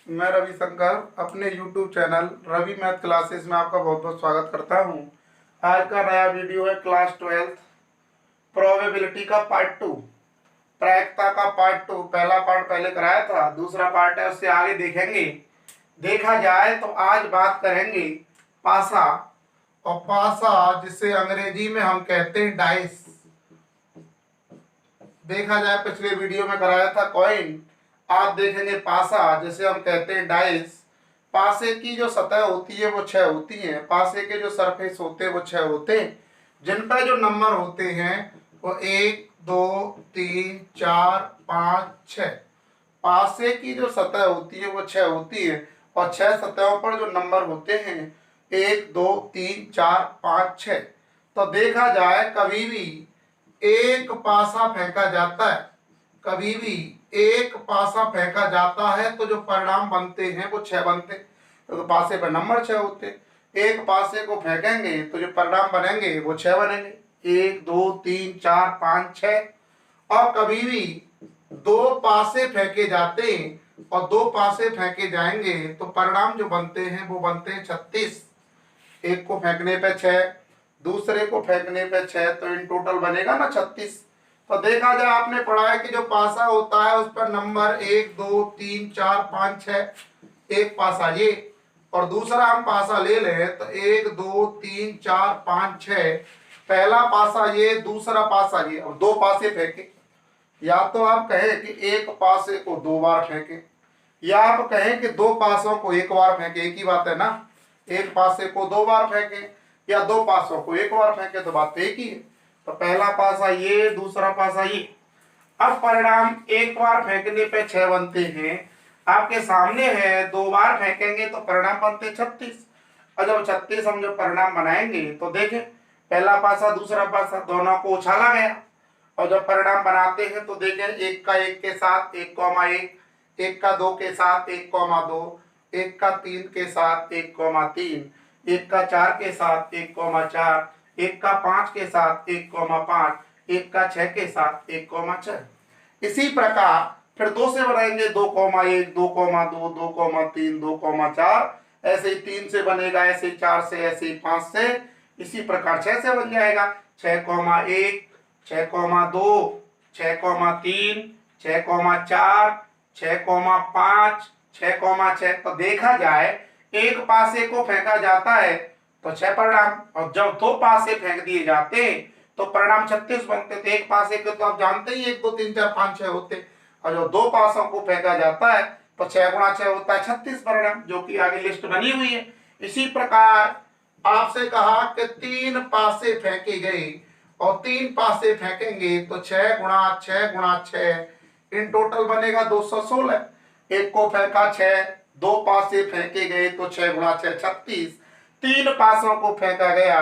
मैं रविशंकर अपने YouTube channel Ravi math classes में आपका बहुत बहुत स्वागत करता हूं। आज का नया वीडियो है क्लास 12 प्रोबेबिलिटी का पार्ट 2, प्रायिकता का पार्ट 2। पहला पार्ट पहले कराया था, दूसरा पार्ट है उससे आगे देखेंगे। देखा जाए तो आज बात करेंगे पासा, और पासा जिसे अंग्रेजी में हम कहते हैं डाइस। देखा जाए पिछले वीडियो में कराया था कॉइन, आज देखेंगे पासा जिसे हम कहते हैं डाइस। पासे की जो सतह होती है वो 6 होती है। पासे के जो सरफेस होते हैं वो 6 होते हैं, जिन पर जो नंबर होते हैं वो 1 2 3 4 5 6। पासे की जो सतह होती है वो 6 होती है, और 6 सतहों पर जो नंबर होते हैं 1 2 3 4 5 6। तो देखा जाए कभी भी एक पासा फेंका जाता है, कभी भी एक पासा फेंका जाता है तो जो परिणाम बनते हैं वो 6 बनते हैं, तो पासे पर नंबर 6 होते हैं। एक पासे को फेंकेंगे तो जो परिणाम बनेंगे वो 6 बनेंगे, 1 2 3 4 5 6। और कभी भी 2 पासे फेंके जाते हैं और 2 पासे फेंके जाएंगे तो परिणाम जो बनते हैं वो बनते हैं 36। एक को फेंकने पे 6, दूसरे को फेंकने पे 6, तो इन टोटल बनेगा ना 36। तो देखा जाए आपने पढ़ा है कि जो पासा होता है उस पर नंबर 1 2 3 4 5 6, एक पासा ये, और दूसरा हम पासा ले लें तो 1 2 3 4 5 6। पहला पासा ये, दूसरा पासा ये, और 2 पासे फेंके। या तो आप कहें कि एक पासे को 2 बार फेंके, या आप कहें कि 2 पासों को 1 बार फेंके, एक ही बात है ना। एक पासे को 2 बार फेंके या 2 पासों को 1 बार फेंके तो बात एक ही है। तो पहला पासा ये, दूसरा पासा ये। अब परिणाम एक बार फेंकने पे 6 बनते हैं, आपके सामने है 2 बार फेंकेंगे तो परिणाम बनते 36। और जब 36 हम जो परिणाम बनाएंगे तो देखें, पहला पासा दूसरा पासा दोनों को उछाला गया, और जब परिणाम बनाते हैं तो देखें एक का 1 के साथ 1,1, एक का 2 के साथ 1,2, एक का 3 के साथ 1,3, एक का 4 के साथ 1,4, एक का 5 के साथ 1,5, एक का 6 के साथ 1,6। इसी प्रकार फिर 2 से बनाएंगे 2,1, 2,2, 2,3, 2,4। ऐसे ही 3 से बनेगा, ऐसे ही 4 से, ऐसे ही 5 से, इसी प्रकार 6 से बन जाएगा 6,1, 6,2, 6,3, 6,4, 6,5, 6,6। तो देखा जाए एक पासे को फेंका जाता है तो 6 परिणाम, और जब 2 पासे फेंक दिए जाते हैं तो परिणाम 36 बनते थे। एक पासे के तो आप जानते ही 1 2 3 4 5 6 होते, और जो 2 पासों को फेंका जाता है तो 6 गुणा 6 होता है 36 परिणाम, जो कि आगे लिस्ट बनी हुई है। इसी प्रकार आपसे कहा कि 3 पासे फेंके गए और 3 पासे फेंकेंगे तो 6 गुणा 6 गुणा 6, इन टोटल बनेगा 216। एक को फेंका 6, 2 पासे फेंके गए तो 6 गुणा 6 36, 3 पासों को फेंका गया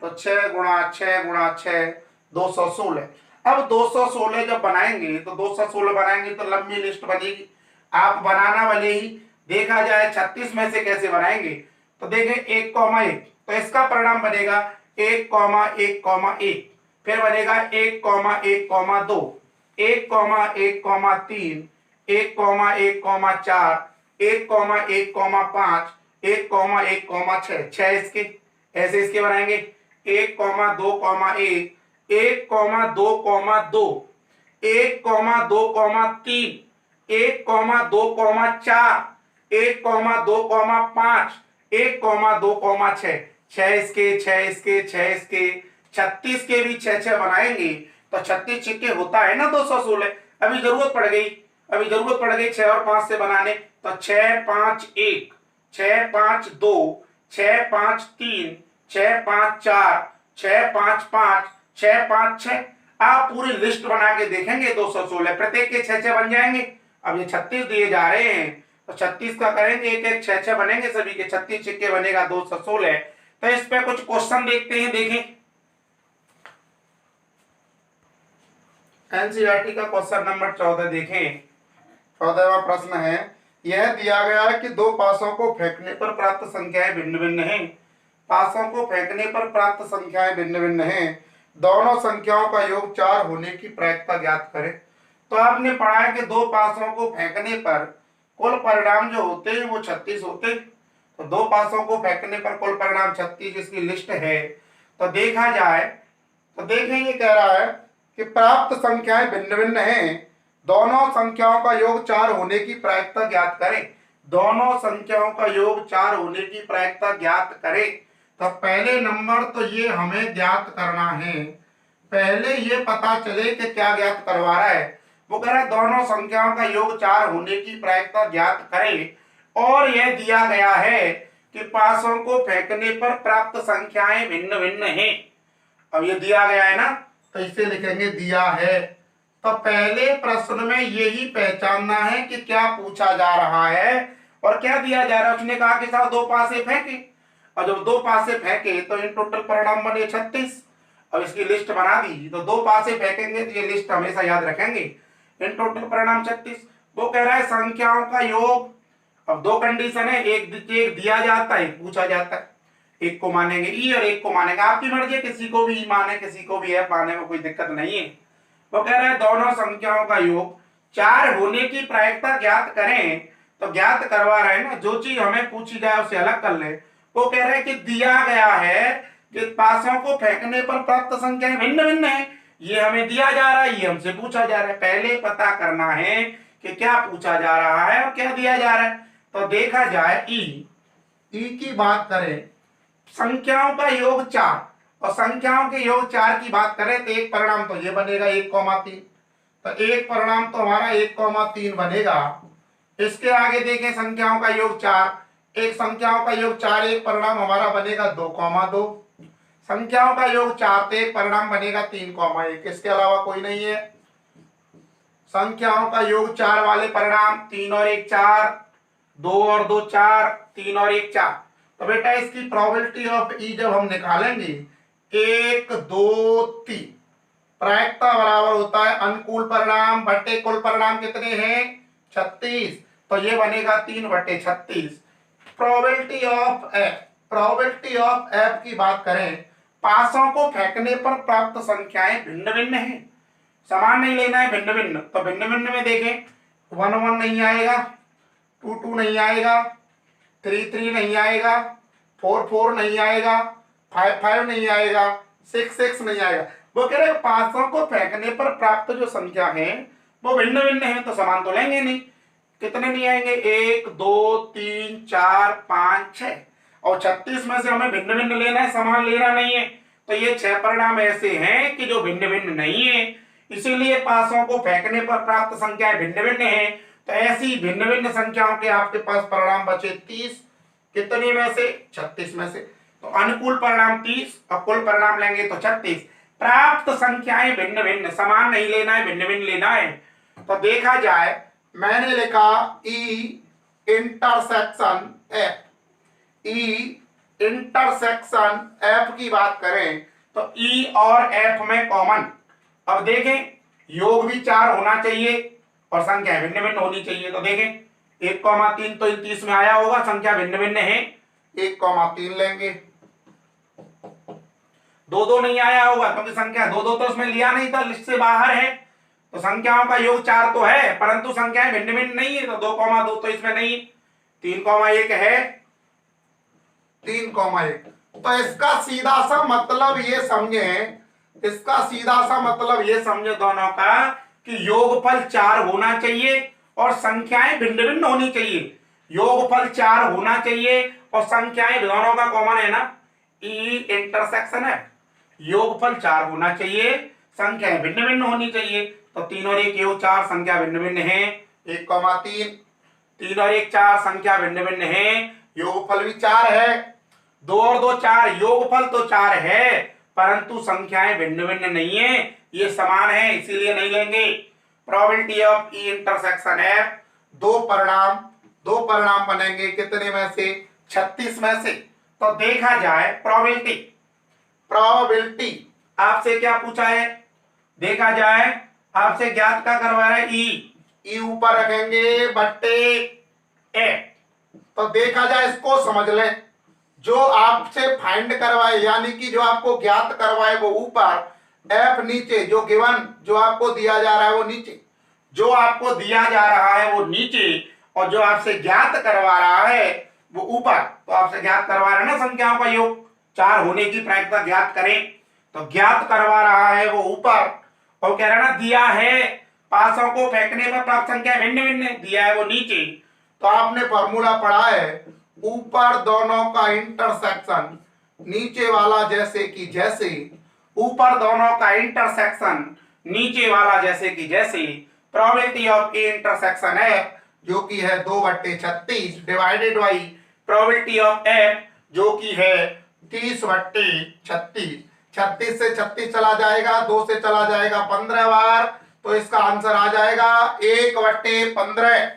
तो 6 गुणा 6 गुणा 6 216। अब 216 जब बनाएंगे तो 216 बनाएंगे तो लंबी लिस्ट बनेगी, आप बनाना भले ही। देखा जाए 36 में से कैसे बनाएंगे तो देखें 1,1, तो इसका परिणाम बनेगा 1,1,1, फिर बनेगा 1,1,2, 1,1,3, 1,1,4, 1,1,5, 1,1,6, 6 इसके। ऐसे इसके बनाएंगे 1,2,1, 1,2,2, 1,2,3, 1,2,4, 1,2,5, 1,2,6, 6 इसके, 6 इसके, 6 इसके, 36 के भी 6 बनाएंगे तो 36 छिक्के होता है ना 216। अभी जरूरत पड़ गई 6 और 5 से बनाने, तो 6 5 1, 6 5 2, 6 5 3, 6 5 4, 6 5 5, 6 5 6। आप पूरी लिस्ट बना के देखेंगे 216 प्रत्येक के 6 बन जाएंगे। अब ये 36 दिए जा रहे हैं तो 36 का करेंगे, एक एक 6 बनेंगे, सभी के 36 छिक्के बनेगा 216। तो इस पे कुछ क्वेश्चन देखते हैं। देखें एनसीईआरटी का क्वेश्चन नंबर 14 देखें। 14वां प्रश्न है, यह दिया गया है कि 2 पासों को फेंकने पर प्राप्त संख्याएं भिन्न भिन्न हैं। पासों को फेंकने पर प्राप्त संख्याएं भिन्न भिन्न हैं। दोनों संख्याओं का योग 4 होने की प्रायिकता ज्ञात करें। तो आपने पढ़ा है कि 2 पासों को फेंकने पर कुल परिणाम जो होते हैं वो 36 होते हैं। तो दो पासों को फेंकने पर कुल परिणाम 36 इसकी लिस्ट है। तो देखा जाए तो देखें ये कह रहा है कि प्राप्त संख्याएं भिन्न भिन्न हैं, दोनों संख्याओं का योग 4 होने की प्रायिकता ज्ञात करें। दोनों संख्याओं का योग 4 होने की प्रायिकता ज्ञात करें। तो पहले नंबर तो ये हमें ज्ञात करना है, पहले ये पता चले कि क्या ज्ञात करवा रहा है। वो कह रहा है दोनों संख्याओं का योग 4 होने की प्रायिकता ज्ञात करें और यह दिया गया है कि पासों को फेंकने पर प्राप्त संख्याएं भिन्न भिन्न हैं। अब ये दिया गया है ना, तो इसे लिखेंगे दिया है। तो पहले प्रश्न में यही पहचानना है कि क्या पूछा जा रहा है और क्या दिया जा रहा है। उसने कहा कि साहब दो पासे फेंके, और जब दो पासे फेंके तो इन टोटल परिणाम बने 36। अब इसकी लिस्ट बना दी, तो दो पासे फेंकेंगे तो ये लिस्ट हमेशा याद रखेंगे, इन टोटल परिणाम 36। वो कह रहा है संख्याओं का योग। अब दो कंडीशन है, एक दिया जाता है, पूछा जाता है। एक को मानेंगे ई और एक को मानेंगे, आपकी मर्जी है, किसी को भी ई माने किसी को भी एफ माने में कोई दिक्कत नहीं है। वो कह रहा है दोनों संख्याओं का योग 4 होने की प्रायिकता ज्ञात करें। तो ज्ञात करवा रहे हैं ना, जो चीज हमें पूछी जाए उसे अलग कर ले। वो कह रहे हैं कि दिया गया है कि पासों को फेंकने पर प्राप्त संख्याएं भिन्न भिन्न है, ये हमें दिया जा रहा है, ये हमसे पूछा जा रहा है। पहले पता करना है कि क्या पूछा जा रहा है और क्या दिया जा रहा है। तो देखा जाए ई की बात करें, संख्याओं का योग 4 और संख्याओं के योग 4 की बात करें तो एक परिणाम तो ये बनेगा 1,3। तो एक परिणाम तो हमारा 1,3 बनेगा। इसके आगे देखें संख्याओं का योग 4, एक संख्याओं का योग 4, एक परिणाम हमारा बनेगा 2,2। संख्याओं का योग 4 तो एक परिणाम बनेगा 3,1। इसके अलावा कोई नहीं है। संख्याओं का योग 4 वाले परिणाम 3 और 1 4, 2 और 2 4, 3 और 1 4। तो बेटा इसकी प्रोबेबिलिटी ऑफ ई जब हम निकालेंगे 1 2 3, प्रायिकता बराबर होता है अनुकूल परिणाम बटे कुल परिणाम कितने हैं 36। तो ये बनेगा 3/36। प्रोबेबिलिटी ऑफ एफ की बात करें, पासों को फेंकने पर प्राप्त संख्याएं भिन्न भिन्न हैं, समान नहीं लेना है, भिन्न भिन्न। तो भिन्न भिन्न में देखें 1 1 नहीं आएगा, 2 2 नहीं आएगा, 3 3 नहीं आएगा, 4 4 नहीं आएगा, 5 5 नहीं आएगा, 6 6 नहीं आएगा। वो कह रहे हैं पासों को फेंकने पर प्राप्त जो संख्या है वो भिन्न भिन्न है, तो समान तो लेंगे नहीं। कितने नहीं आएंगे 1 2 3 4 5 6, और 36 में से हमें भिन्न भिन्न लेना है, समान लेना नहीं है। तो ये 6 परिणाम ऐसे हैं कि जो भिन्न भिन्न नहीं है, इसीलिए पासों को फेंकने पर प्राप्त संख्याएं भिन्न भिन्न है। तो ऐसी भिन्न भिन्न संख्याओं के आपके पास परिणाम बचे 30, कितने में से 36 में से। तो अनुकूल परिणाम 30 और कुल परिणाम लेंगे तो 36। प्राप्त संख्याएं भिन्न भिन्न, समान नहीं लेना है, भिन्न भिन्न लेना है। तो देखा जाए मैंने लिखा ई इंटरसेक्शन एफ, ई इंटरसेक्शन एफ की बात करें तो ई और एफ में कॉमन। अब देखें योग भी 4 होना चाहिए और संख्या भिन्न भिन्न होनी चाहिए। तो देखें 1,3 तो इन 30 में आया होगा, संख्या भिन्न भिन्न है, 1,3 लेंगे। 2 2 नहीं आया होगा क्योंकि संख्या 2 2 तो उसमें लिया नहीं था, लिस्ट से बाहर है। तो संख्याओं का योग 4 तो है परंतु संख्याएं भिन्न भिन्न नहीं है, तो 2,2 तो इसमें नहीं। 3,1 है, 3,1। तो इसका सीधा सा मतलब ये समझे, इसका सीधा सा मतलब ये समझे दोनों का कि योगफल 4 होना चाहिए और संख्याएं भिन्न भिन्न होनी चाहिए। योगफल 4 होना चाहिए और संख्याएं दोनों का कॉमन है ना, ई इंटरसेक्शन है। योगफल 4 होना चाहिए, संख्याएं भिन्न भिन्न होनी चाहिए। तो 3 और 1 योग 4, संख्या भिन्न भिन्न है, 1,3। 3 और 1 4, संख्या भिन्न भिन्न है, योगफल भी 4 है। 2 और 2 4, योगफल तो 4 है परंतु संख्याएं भिन्न भिन्न नहीं है, ये समान है, इसीलिए नहीं लेंगे। Probability of E intersection F, दो परिणाम बनेंगे कितने में से 36 में से। तो देखा जाए प्रोबेबिलिटी आपसे क्या पूछा है, देखा जाए आपसे ज्ञात क्या करवा है, ई ऊपर रखेंगे बट्टे ए। तो देखा जाए इसको समझ लें, जो आपसे फाइंड करवाए यानी कि जो आपको ज्ञात करवाए वो ऊपर, एफ नीचे, जो गिवन जो आपको दिया जा रहा है वो नीचे, जो आपको दिया जा रहा है वो नीचे और जो आपसे ज्ञात करवा रहा है वो ऊपर। तो आपसे ज्ञात करवा रहा है ना संख्याओं का योग, 4 होने की प्रायिकता ज्ञात करें, तो ज्ञात करवा रहा है वो ऊपर, और कह रहा ना दिया है पासों को फेंकने पर प्राप्त संख्या भिन्न भिन्न, दिया है वो नीचे। तो आपने फॉर्मूला पढ़ा है, ऊपर दोनों का इंटरसेक्शन नीचे वाला जैसे कि जैसे, ऊपर दोनों का इंटरसेक्शन नीचे वाला जैसे कि जैसे, probability of A intersection F जो कि है 2/36 divided by probability of F जो कि है 30/36। 36 से 36 चला जाएगा, 2 से चला जाएगा 15 बार, तो इसका आंसर आ जाएगा 1/15।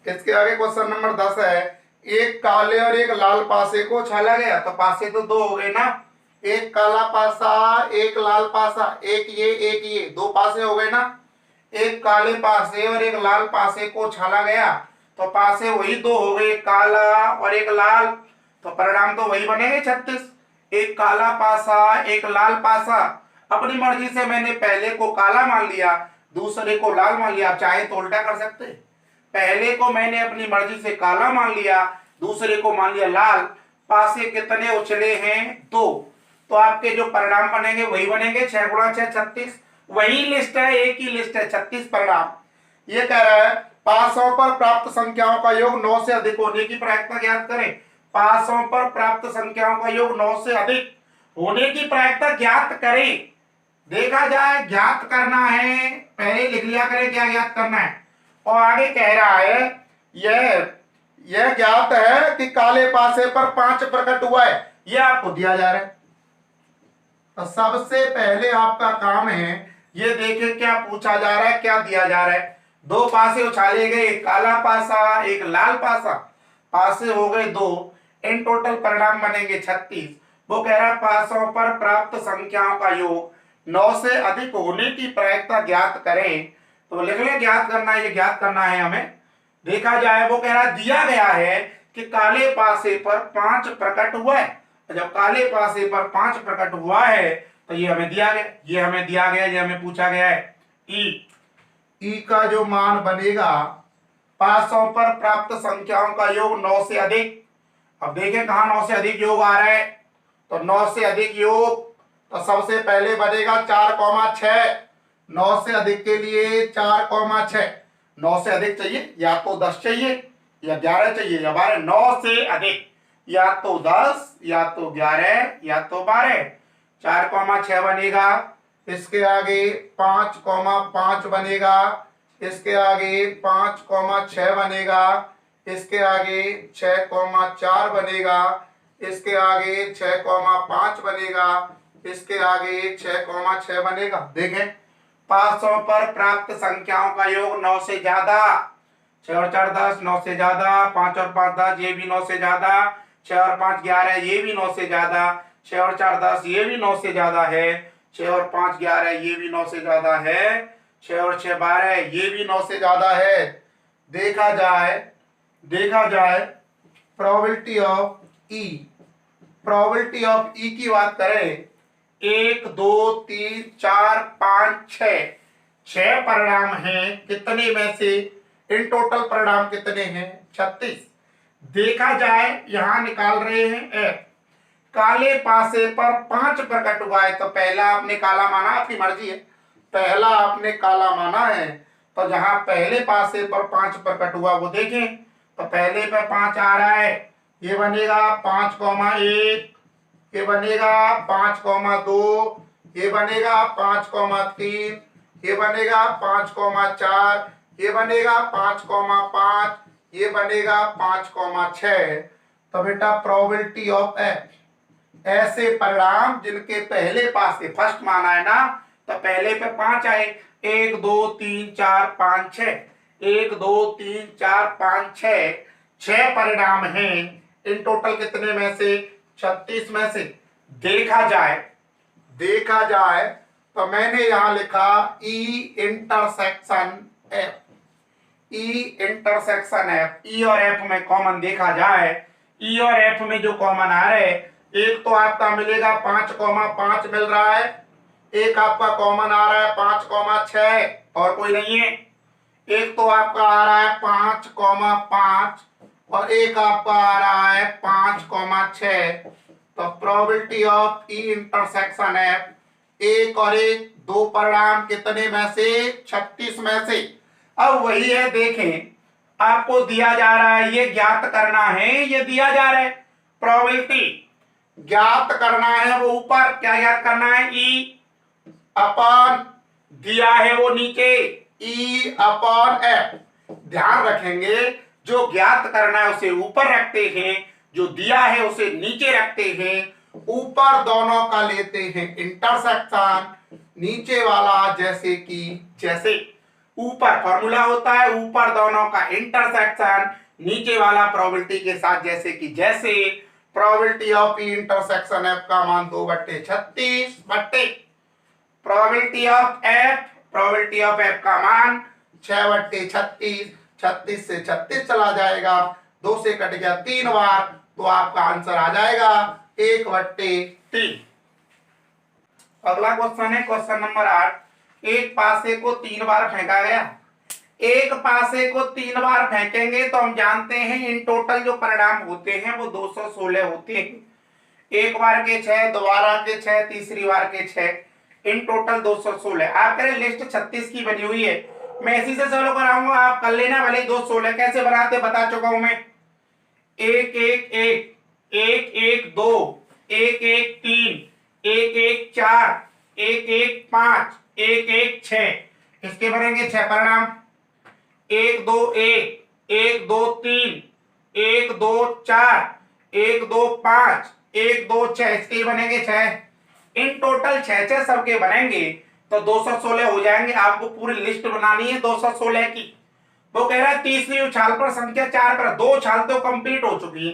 इसके आगे क्वेश्चन नंबर 10 है, एक काले और एक लाल पासे को छाला गया, तो पासे तो 2 हो गए ना, एक काला पासा एक लाल पासा, एक ये 2 पासे हो गए ना, एक काले पासे और एक लाल पासे को छाला गया, तो पासे वही 2 हो गए, काला और एक लाल, तो परिणाम तो वही बनेंगे 36। एक काला पासा एक लाल पासा, अपनी मर्जी से मैंने पहले को काला मान लिया, दूसरे को लाल मान लिया, चाहे तो उल्टा कर सकते, पहले को मैंने अपनी मर्जी से काला मान लिया, दूसरे को मान लिया लाल, पासे कितने उछले हैं 2, तो आपके जो परिणाम बनेंगे वही बनेंगे, 6 × 6 36, वही लिस्ट है, एक ही लिस्ट है 36 परिणाम। ये कह रहा है पासों पर प्राप्त संख्याओं का योग 9 से अधिक होने की प्रायिकता ज्ञात करें। पासों पर प्राप्त संख्याओं का योग 9 से अधिक होने की प्रायिकता ज्ञात करें। देखा जाए ज्ञात करना है, पहले लिख लिया करें क्या ज्ञात करना है, और आगे कह रहा है यह ज्ञात है कि काले पासे पर 5 प्रकट हुआ है, यह आपको दिया जा रहा है। तो सबसे पहले आपका काम है ये देखें क्या पूछा जा रहा है, क्या दिया जा रहा है। 2 पासे उछाले गए, एक काला पासा एक लाल पासा, पासे हो गए 2, इन टोटल परिणाम बनेंगे 36। वो कह रहा है पासों पर प्राप्त संख्याओं का योग 9 से अधिक होने की प्रायिकता ज्ञात करें, तो लिख ले ज्ञात करना है, ये ज्ञात करना है हमें। देखा जाए वो कह रहा है दिया गया है कि काले पासे पर 5 प्रकट हुआ है, जब काले पासे पर 5 प्रकट हुआ है तो ये हमें दिया गया, ये हमें पूछा गया है ई का जो मान बनेगा पासों पर प्राप्त संख्याओं का योग 9 से अधिक। अब देखें कहां 9 से अधिक योग आ रहा है, तो 9 से अधिक योग तो सबसे पहले बनेगा 4,6। 9 से अधिक के लिए 4,6, 9 से अधिक चाहिए या तो 10 चाहिए या 11 चाहिए या 12, 9 से अधिक या तो 10 या तो 11 या तो 12, 4,6 बनेगा, इसके आगे 5,5 बनेगा, इसके आगे 5,6 बनेगा, इसके आगे 6,4 बनेगा, इसके आगे 6,5 बनेगा, इसके आगे 6,6 बनेगा। देखें पासों पर प्राप्त संख्याओं का योग 9 से ज्यादा, 6 और 4 10, 9 से ज्यादा, 5 और 5 10, ये भी 9 से ज्यादा, 6 और 5 11, ये भी 9 से ज्यादा, 6 और 4 10, ये भी 9 से ज्यादा है, 6 और 5 11, ये भी 9 से ज्यादा है, 6 और 6 12, ये भी 9 से ज्यादा है। देखा जाए प्रोबेबिलिटी ऑफ ई की बात करें, 1 2 3 4 5 6 परिणाम हैं, कितने में से इन टोटल परिणाम कितने हैं 36। देखा जाए यहां निकाल रहे हैं एफ, काले पासे पर 5 प्रकट हुआ है, तो पहला आपने काला माना, आपकी मर्जी है, पहला आपने काला माना है, तो जहां पहले पासे पर 5 प्रकट हुआ वो देखें, तो पहले पे 5 आ रहा है, ये बनेगा 5,1, ये बनेगा 5,2, ये बनेगा 5,3, ये बनेगा 5,4, ये बनेगा 5,5, ये बनेगा 5,6। तो बेटा प्रोबेबिलिटी ऑफ एफ, ऐसे परिणाम जिनके पहले पासे फर्स्ट माना है ना, तो पहले पे 5 आए, 1 2 3 4 5 6, 1 2 3 4 5 6 परिणाम हैं, इन टोटल कितने में से 36 में से। देखा जाए तो मैंने यहां लिखा ई इंटरसेक्शन एफ, ई और एफ में कॉमन देखा जाए, ई और एफ में जो कॉमन आ रहे, एक तो आपका मिलेगा 5,5 मिल रहा है, एक आपका कॉमन आ रहा है 5,6 और कोई नहीं है, एक तो आपका आ रहा है 5,5 और एक आपका आ रहा है 5,6। तो probability of E intersection F, एक और एक, दो परिणाम कितने में से? 36 में से। अब वही है, देखें आपको दिया जा रहा है, ये ज्ञात करना है, ये दिया जा रहा है प्रोबेबिलिटी ज्ञात करना है, वो ऊपर क्या ज्ञात करना है? ई अपॉन दिया है वो नीचे, ई अपॉन एफ। ध्यान रखेंगे जो ज्ञात करना है उसे ऊपर रखते हैं, जो दिया है उसे नीचे रखते हैं। ऊपर दोनों का लेते हैं इंटरसेक्शन, नीचे वाला जैसे कि जैसे। ऊपर फॉर्मूला होता है ऊपर दोनों का इंटरसेक्शन, नीचे वाला प्रोबेबिलिटी के साथ जैसे कि जैसे। Probability of E intersection F का मान 2/36 बट्टे प्रोबेबिलिटी ऑफ एफ का मान 6/36। 36 से 36 चला जाएगा, 2 से कट गया 3 बार, तो आपका आंसर आ जाएगा 1/3। अगला क्वेश्चन है क्वेश्चन नंबर 8। एक पासे को 3 बार फेंका गया। एक पासे को 3 बार फेंकेंगे तो हम जानते हैं इन टोटल जो परिणाम होते हैं वो 216 होते हैं। एक बार के 6, दोबारा के 6, तीसरी बार के 6, इन टोटल 216। आप करें लिस्ट 36 की बनी हुई है, मैं इसी से सोल्व कराऊंगा, आप कर लेना भले। 216 कैसे बनाते बता चुका हूं मैं। 1 1 1 1 1 2 1 1 3 1 1 4 1 1 5 1 1 6। इसके बनेंगे 6 परिणाम। 1 2 1 1 2 3 1 2 4 1 2 5 1 2 6। इसके बनेंगे 6। इन टोटल 6 सबके बनेंगे तो 216 हो जाएंगे। आपको पूरी लिस्ट बनानी है 216 की। वो कह रहा है तीसरी उछाल पर संख्या 4 पर, 2 उछाल तो कंप्लीट हो चुकी है,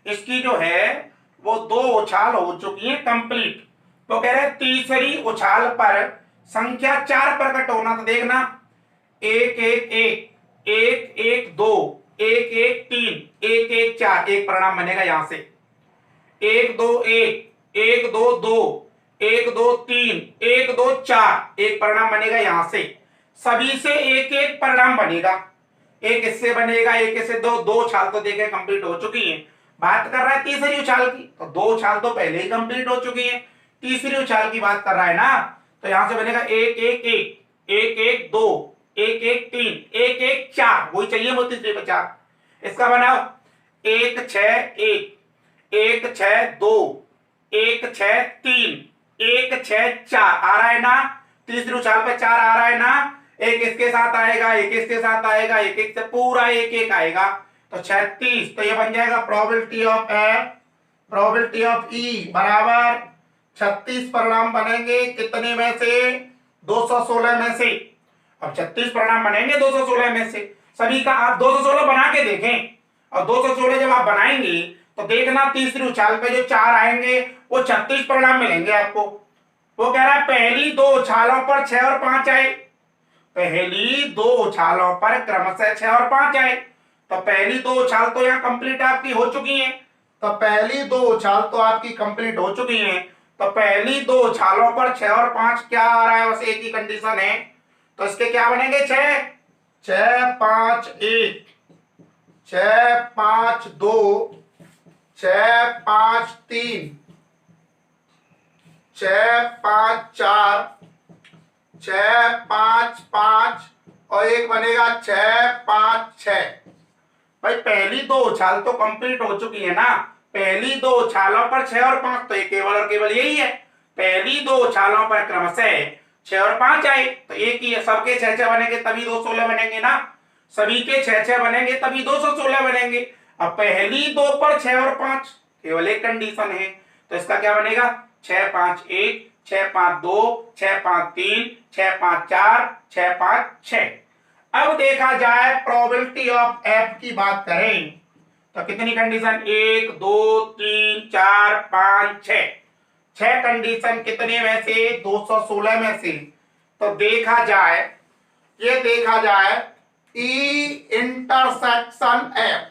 इसकी जो है वो 2 उछाल हो चुकी है कंप्लीट। तो कह रहा है तीसरी उछाल पर संख्या 4 प्रकट होना। तो देखना 1 1 1 1 1 2 1 1 3 1 1 4, एक परिणाम बनेगा यहां से। 1 2 1 1 2 2 1 2 3 1 2 4, एक परिणाम बनेगा यहां से। सभी से एक एक परिणाम बनेगा, एक इससे बनेगा, एक इससे, दो उछाल तो देखे कंप्लीट हो चुकी है। बात कर रहा है तीसरी उछाल की, तो 2 उछाल तो पहले ही कंप्लीट हो चुकी है, तीसरी उछाल की बात कर रहा है ना। तो यहां से बनेगा 1 1 1 1 1 2 1 1 3 1 1 4, वही चाहिए वो तीसरी पर 4। इसका बनाओ 1 6 1 1 6 2 1 6 3 1 6 4 आ रहा है ना। तीसरी उछाल पे 4 आ रहा है ना। एक इसके साथ आएगा, एक इसके साथ आएगा, एक एक से पूरा एक एक आएगा, तो 36। तो ये बन जाएगा probability of F, probability of E बराबर 36 परिणाम बनेंगे कितने में से? 216 में से। अब 36 परिणाम बनेंगे 216 में से सभी का। आप 216 बना के देखें, और 216 जब आप बनाएंगे तो देखना तीसरी उछाल पे जो 4 आएंगे वो 36 परिणाम मिलेंगे आपको। वो कह रहा है पहली 2 उछालों पर 6 और 5 आए, पहली 2 उछालों पर क्रमशः 6 और 5 आए। तो पहली 2 उछाल तो यहाँ कंप्लीट आपकी हो चुकी है, तो पहली 2 उछाल तो आपकी कंप्लीट हो चुकी है। तो पहली 2 उछालों पर 6 और 5 क्या आ रहा है? बस एक ही कंडीशन है, तो इसके क्या बनेंगे? 6 6 5 1 6 5 2 6 5 3 6 5 4 6 5 5 और एक बनेगा 6 5 6। भाई पहली 2 उछाल तो कंप्लीट हो चुकी है ना। पहली 2 उछालों पर 6 और 5, तो ये केवल और केवल यही है। पहली 2 उछालों पर क्रमशः 6 और 5 आए, तो एक ही है। सबके 6 बनेंगे तभी 216 बनेंगे ना। सभी के 6 बनेंगे तभी 216 बनेंगे। अब पहली 2 पर 6 और 5 केवल एक कंडीशन है, तो इसका क्या बनेगा? 6 5 1 6 5 2 6 5 3 6 5 4 6 5 6। अब देखा जाए प्रोबेबिलिटी ऑफ एफ की बात करें तो कितनी कंडीशन? 1 2 3 4 5 6, 6 कंडीशन कितने में से? 216 में से। तो देखा जाए, ये देखा जाए ई इंटरसेक्शन एफ,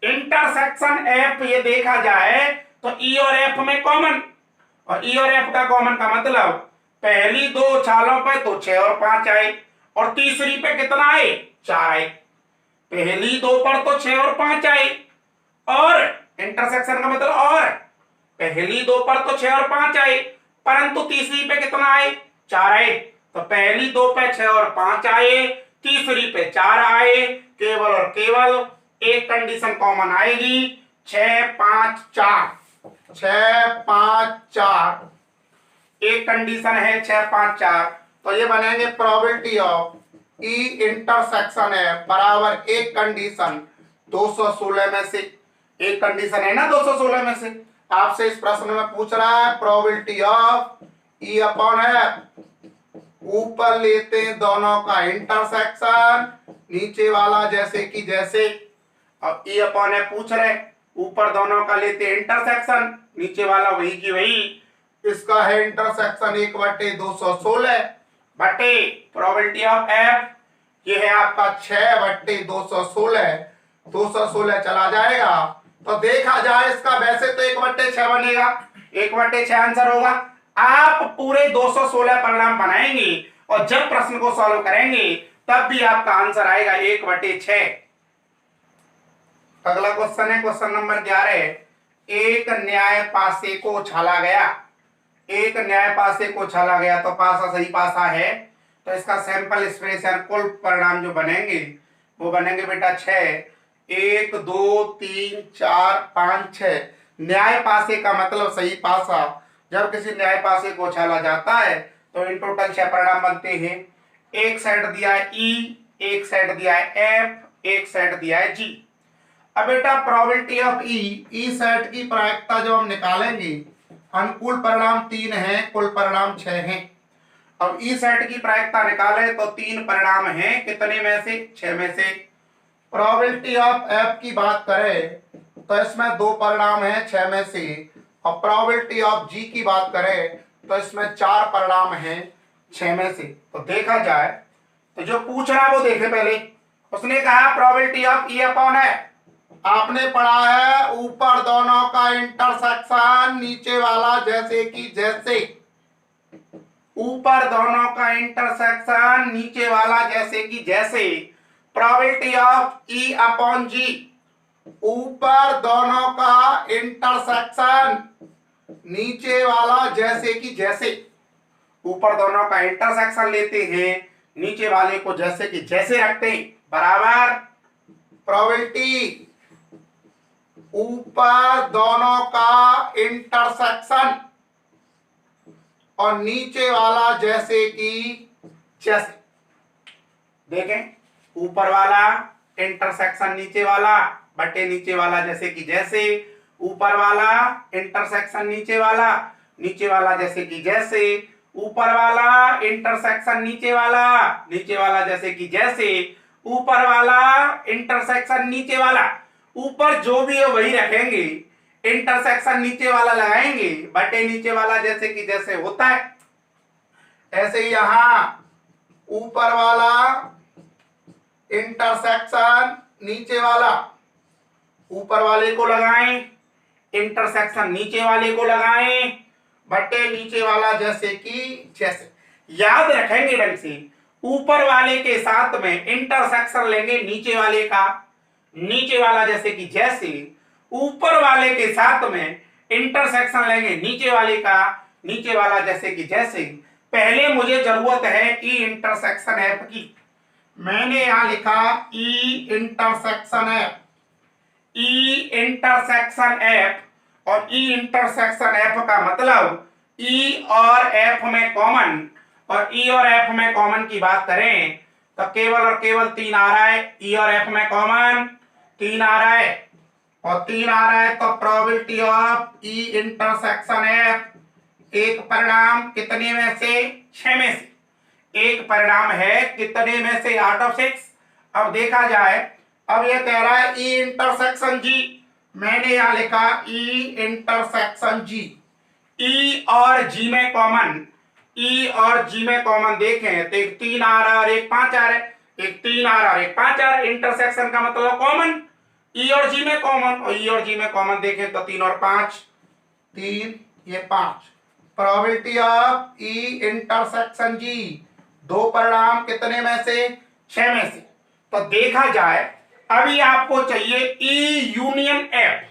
इंटरसेक्शन एफ ये देखा जाए तो ई और एफ में कॉमन, और ई और एफ का कॉमन का मतलब पहली 2 उछालों पर तो 6 और 5 आए, और तीसरी पे कितना आए, 4 आए। पहली दो पर तो 6 और 5 आए, और इंटरसेक्शन का मतलब और पहली दो पर तो 6 और 5 आए, परंतु तीसरी पे कितना आए, 4 आए। तो पहली दो पे 6 और 5 आए, तीसरी पे 4 आए, केवल और केवल एक कंडीशन कॉमन आएगी, 6 5 4। 6 5 4 एक कंडीशन है 6 5 4। तो ये बनेंगे प्रोबेबिलिटी ऑफ ई इंटरसेक्शन है बराबर एक कंडीशन 216 में से। एक कंडीशन है ना 216 में से। आपसे इस प्रश्न में पूछ रहा है probability of E upon F, ऊपर लेते हैं दोनों का इंटरसेक्शन, नीचे वाला जैसे कि जैसे। अब ई अपॉन एफ पूछ रहे, ऊपर दोनों का लेते इंटरसेक्शन, नीचे वाला वही की वही। इसका है इंटरसेक्शन 1/216 बटे प्रोबेबिलिटी ऑफ एफ, ये है आपका 6/216। 216 चला जाएगा तो देखा जाए इसका वैसे तो 1/6 बनेगा, 1/6 आंसर होगा। आप पूरे 216 परिणाम बनाएंगे और जब प्रश्न को सॉल्व करेंगे तब भी आपका आंसर आएगा 1/6। अगला क्वेश्चन है क्वेश्चन नंबर 11। एक न्याय पासे को उछाला गया, एक न्याय पासे को उछाला गया तो पासा सही पासा है, तो इसका सैंपल स्पेस या कुल परिणाम जो बनेंगे वो बनेंगे बेटा 6। 1 2 3 4 5 6। न्याय पासे का मतलब सही पासा। जब किसी न्याय पासे को उछाला जाता है तो इन टोटल 6 परिणाम बनते हैं। एक सेट दिया है ई, एक सेट दिया है एफ, एक सेट दिया है जी। अब बेटा प्रोबेबिलिटी ऑफ ई सेट की प्रायिकता जो हम निकालेंगे, अनुकूल परिणाम 3 है, कुल परिणाम 6 हैं। अब ई सेट की प्रायिकता निकाले तो 3 परिणाम हैं, कितने में से, 6 में से। प्रोबेबिलिटी ऑफ एफ की बात करें तो इसमें 2 परिणाम हैं 6 में से, और प्रोबेबिलिटी ऑफ जी की बात करें तो इसमें 4 परिणाम हैं 6 में से। तो देखा जाए तो जो पूछ रहा वो देखे पहले, उसने कहा probability of E upon F. आपने पढ़ा है ऊपर दोनों का इंटरसेक्शन, नीचे वाला जैसे कि जैसे। ऊपर दोनों का इंटरसेक्शन, नीचे वाला जैसे कि जैसे। प्रोबेबिलिटी ऑफ ई अपॉन जी, ऊपर दोनों का इंटरसेक्शन, नीचे वाला जैसे कि जैसे। ऊपर दोनों का इंटरसेक्शन लेते हैं, नीचे वाले को जैसे कि जैसे रखते हैं, बराबर प्रोबेबिलिटी ऊपर दोनों का इंटरसेक्शन और नीचे वाला जैसे कि जैसे। देखें, ऊपर वाला इंटरसेक्शन नीचे वाला बटे नीचे वाला जैसे कि जैसे, ऊपर वाला इंटरसेक्शन नीचे वाला जैसे कि जैसे, ऊपर वाला इंटरसेक्शन नीचे वाला जैसे कि जैसे, ऊपर वाला इंटरसेक्शन नीचे वाला। ऊपर जो भी है वही रखेंगे, इंटरसेक्शन नीचे वाला लगाएंगे, बटे नीचे वाला जैसे कि जैसे होता है। ऐसे ही यहां ऊपर वाला इंटरसेक्शन नीचे वाला, ऊपर वाले को लगाएं, इंटरसेक्शन नीचे वाले को लगाएं, बटे नीचे वाला जैसे कि जैसे। याद रखेंगे ढंग से, ऊपर वाले के साथ में इंटरसेक्शन लेंगे नीचे वाले का, नीचे वाला जैसे कि जैसे। ऊपर वाले के साथ में इंटरसेक्शन लेंगे नीचे वाले का, नीचे वाला जैसे कि जैसे। पहले मुझे जरूरत है ई इंटरसेक्शन एफ की। मैंने यहां लिखा ई इंटरसेक्शन एफ, ई इंटरसेक्शन एफ। और ई इंटरसेक्शन एफ का मतलब ई और एफ में कॉमन, और ई और एफ में कॉमन की बात करें तो केवल और केवल 3 आ रहा है। ई और एफ में कॉमन 3 आ रहा है, और 3 आ रहा है तो probability of E intersection F एक परिणाम कितने में से, 6 में से। एक परिणाम है कितने में से, आउट ऑफ 6। अब देखा जाए, अब ये कह रहा है ई इंटरसेक्शन जी, मैंने यहां लिखा ई इंटरसेक्शन जी। ई और जी में कॉमन, ई और जी में कॉमन देखें तो एक 3 आ रहा है और एक 5 आ रहा है, एक 3 आ रहा है और एक 5 आ रहा है। इंटरसेक्शन का मतलब कॉमन, ई और जी में कॉमन, और ई और जी में कॉमन देखें तो 3 और 5, 3 ये 5। प्रोबेबिलिटी ऑफ ई इंटरसेक्शन जी दो परिणाम कितने में से? 6 में से। तो देखा जाए अभी आपको चाहिए ई यूनियन एफ।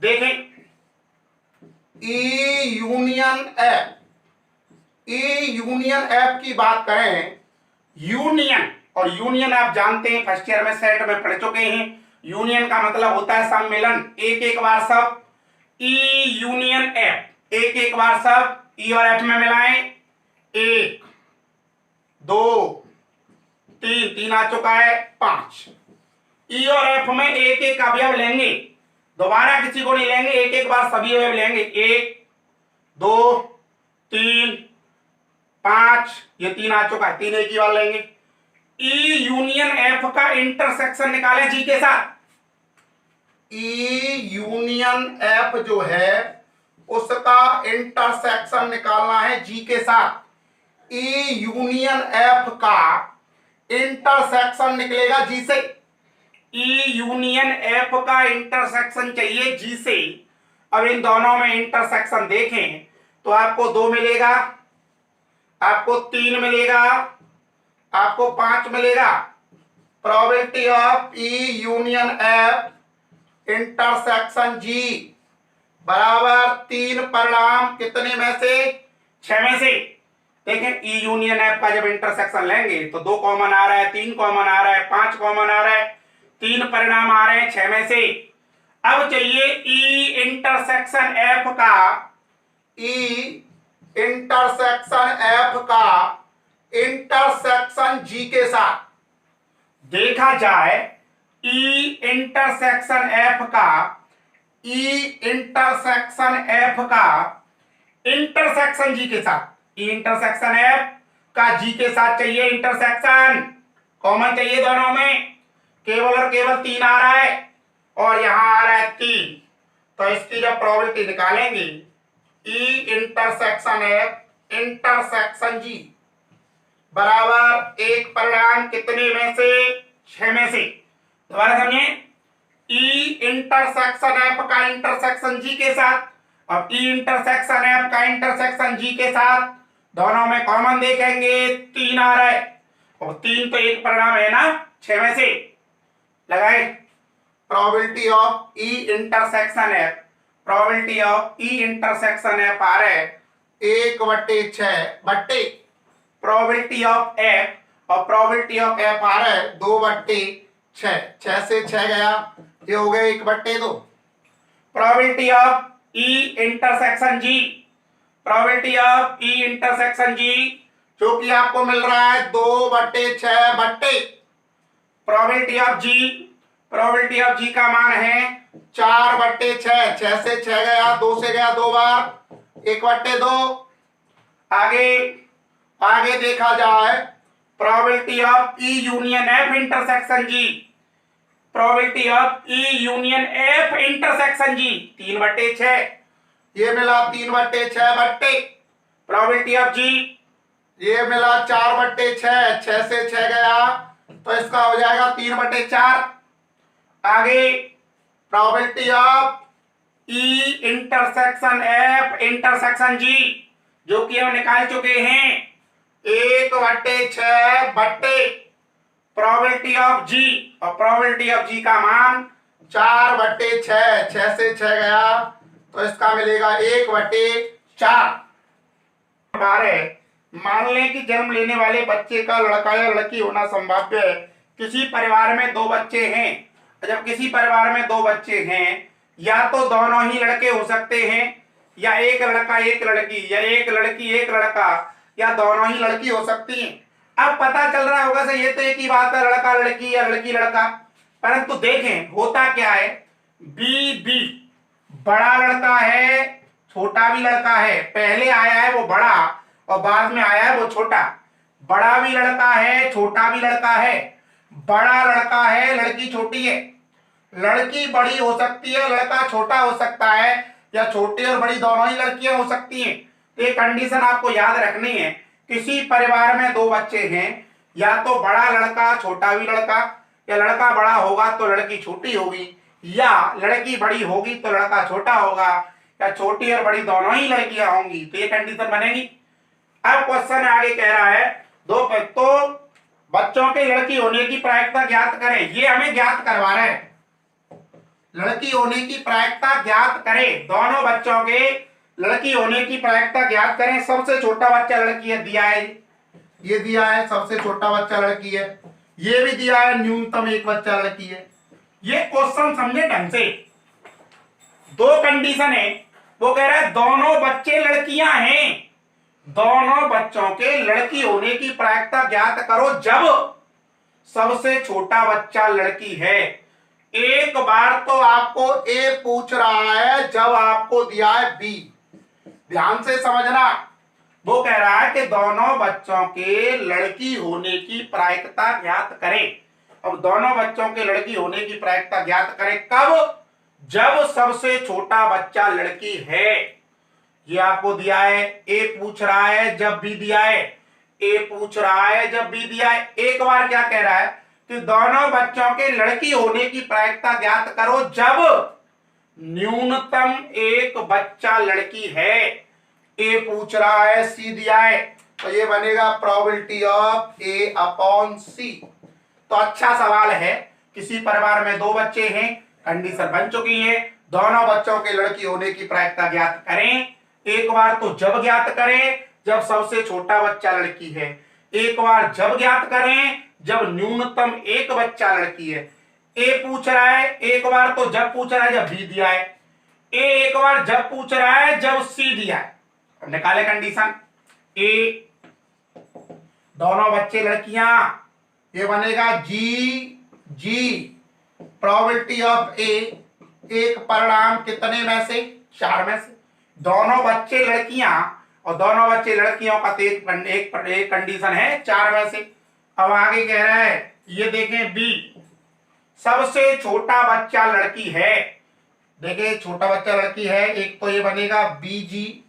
देखें E union F, E union F की बात करें, यूनियन, और यूनियन आप जानते हैं फर्स्ट ईयर में सेट में पढ़ चुके हैं, यूनियन का मतलब होता है सम्मिलन, एक एक बार सब। ई यूनियन एफ, एक एक बार सब ई और एफ में मिलाएं, 1 2 3, 3 आ चुका है, 5। ई और एफ में एक एक अवयव लेंगे, दोबारा किसी को नहीं लेंगे, एक एक बार सभी अवयव लेंगे, 1 2 3 5, ये 3 आ चुका है, 3 एक ही बार लेंगे। ई यूनियन एफ का इंटरसेक्शन निकालें जी के साथ। ई यूनियन एफ जो है उसका इंटरसेक्शन निकालना है जी के साथ। ई यूनियन एफ का इंटरसेक्शन निकलेगा जी से। ई यूनियन एफ का इंटरसेक्शन चाहिए जी से। अब इन दोनों में इंटरसेक्शन देखें तो आपको 2 मिलेगा, आपको 3 मिलेगा, आपको 5 मिलेगा। Probability of E union F intersection G बराबर 3 परिणाम कितने में से? 6 में से। देखें ई यूनियन एफ का जब इंटरसेक्शन लेंगे तो 2 कॉमन आ रहा है, 3 कॉमन आ रहा है, 5 कॉमन आ रहा है, 3 परिणाम आ रहे हैं 6 में से। अब चाहिए ई इंटरसेक्शन एफ का, ई इंटरसेक्शन एफ का इंटरसेक्शन जी के साथ। देखा जाए ई इंटरसेक्शन एफ का, ई इंटरसेक्शन एफ का इंटरसेक्शन जी के साथ, ई इंटरसेक्शन एफ का जी के साथ चाहिए इंटरसेक्शन, कॉमन चाहिए दोनों में, केवल और केवल 3 आ रहा है और यहां आ रहा है 3। तो इसकी जब प्रोबेबिलिटी निकालेंगे ई इंटरसेक्शन एफ इंटरसेक्शन जी बराबर 1 परिणाम कितने में से? 6 में से। दोबारा समझिए, ई इंटरसेक्शन एफ का इंटरसेक्शन जी के साथ, अब ई इंटरसेक्शन एफ का इंटरसेक्शन जी के साथ दोनों में कॉमन देखेंगे, 3 आ रहा है और 3 तो एक परिणाम है ना 6 में से। लगाए probability of E intersection F, probability of E intersection F आ रहा है 1/6 बट्टे प्रोबेबिलिटी ऑफ एफ, और प्रोबेबिलिटी ऑफ एफ आ रहा है 2/6। 6 से 6 गया, ये हो गए 1/2। Probability of E intersection G, probability of E intersection G जो कि आपको मिल रहा है 2/6 बट्टे probability of G, probability of G का मान है 4/6। 6 से 6 गया, 2 से गया 2 बार, 1/2। आगे आगे देखा जाए probability of E union F intersection G, probability of E union F intersection G 3/6, ये मिला 3/6 बट्टे प्रोबेबिलिटी ऑफ जी, ये मिला 4/6। 6 से 6 गया तो इसका हो जाएगा 3/4। आगे probability of E intersection F intersection G जो कि हम निकाल चुके हैं 1/6 बट्टे प्रोबेबिलिटी ऑफ जी, और प्रोबेबिलिटी ऑफ जी का मान 4/6। 6 से 6 गया तो इसका मिलेगा 1/4। 12 मान लें कि जन्म लेने वाले बच्चे का लड़का या लड़की होना संभाव्य है। किसी परिवार में 2 बच्चे हैं, जब किसी परिवार में 2 बच्चे हैं या तो दोनों ही लड़के हो सकते हैं, या एक लड़का एक लड़की, या एक लड़की एक लड़का, या दोनों ही लड़की हो सकती हैं। अब पता चल रहा होगा सर ये तो एक ही बात है, लड़का लड़की या लड़की लड़का, परंतु देखें होता क्या है, बी बड़ा लड़का है छोटा भी लड़का है, पहले आया है वो बड़ा और बाद में आया है वो छोटा। बड़ा भी लड़का है छोटा भी लड़का है, बड़ा लड़का है लड़की छोटी है, लड़की बड़ी हो सकती है लड़का छोटा हो सकता है, या छोटी और बड़ी दोनों ही लड़कियां हो सकती हैं। तो ये कंडीशन आपको याद रखनी है। किसी परिवार में 2 बच्चे हैं, या तो बड़ा लड़का छोटा भी लड़का, या लड़का बड़ा होगा तो लड़की छोटी होगी, या लड़की बड़ी होगी तो लड़का छोटा होगा, या छोटी और बड़ी दोनों ही लड़कियां होंगी। तो ये कंडीशन बनेगी। अब क्वेश्चन आगे कह रहा है तो बच्चों के लड़की होने की प्रायिकता ज्ञात करें, ये हमें ज्ञात करवा रहे हैं। लड़की होने की प्रायिकता ज्ञात करें, दोनों बच्चों के लड़की होने की प्रायिकता ज्ञात करें। सबसे छोटा बच्चा लड़की है, दिया है, ये दिया है सबसे छोटा बच्चा लड़की है, ये भी दिया है न्यूनतम एक बच्चा लड़की है। ये क्वेश्चन समझे ढंग से। दो कंडीशन है, वो कह रहा है दोनों बच्चे लड़कियां हैं, दोनों बच्चों के लड़की होने की प्रायिकता ज्ञात करो जब सबसे छोटा बच्चा लड़की है। एक बार तो आपको ए पूछ रहा है जब आपको दिया है बी, ध्यान से समझना। वो कह रहा है कि दोनों बच्चों के लड़की होने की प्रायिकता ज्ञात करें। अब दोनों बच्चों के लड़की होने की प्रायिकता ज्ञात करें कब? जब सबसे छोटा बच्चा लड़की है। ये आपको दिया है, ए पूछ रहा है जब बी दिया है, ए पूछ रहा है जब बी दिया है। एक बार क्या कह रहा है कि दोनों बच्चों के लड़की होने की प्रायिकता ज्ञात करो जब न्यूनतम एक बच्चा लड़की है। ए पूछ रहा है, सी दिया है, तो ये बनेगा प्रोबेबिलिटी ऑफ ए अपॉन सी। तो अच्छा सवाल है, किसी परिवार में दो बच्चे हैं, कंडीशन बन चुकी है, दोनों बच्चों के लड़की होने की प्रायिकता ज्ञात करें। एक बार तो जब ज्ञात करें जब सबसे छोटा बच्चा लड़की है, एक बार जब ज्ञात करें जब न्यूनतम एक बच्चा लड़की है। ए पूछ रहा है, एक बार तो जब पूछ रहा है जब बी दिया है, ए एक बार जब पूछ रहा है जब सी दिया है। अब निकाले कंडीशन। ए दोनों बच्चे लड़कियां, ये बनेगा जी जी प्रोबेबिलिटी ऑफ ए, एक परिणाम कितने में से? 4 में से। दोनों बच्चे लड़कियां और दोनों बच्चे लड़कियों का एक कंडीशन है 4 में से। अब आगे कह रहा है, ये देखें बी, सबसे छोटा बच्चा लड़की है। देखिए छोटा बच्चा लड़की है, एक तो ये बनेगा बी जी,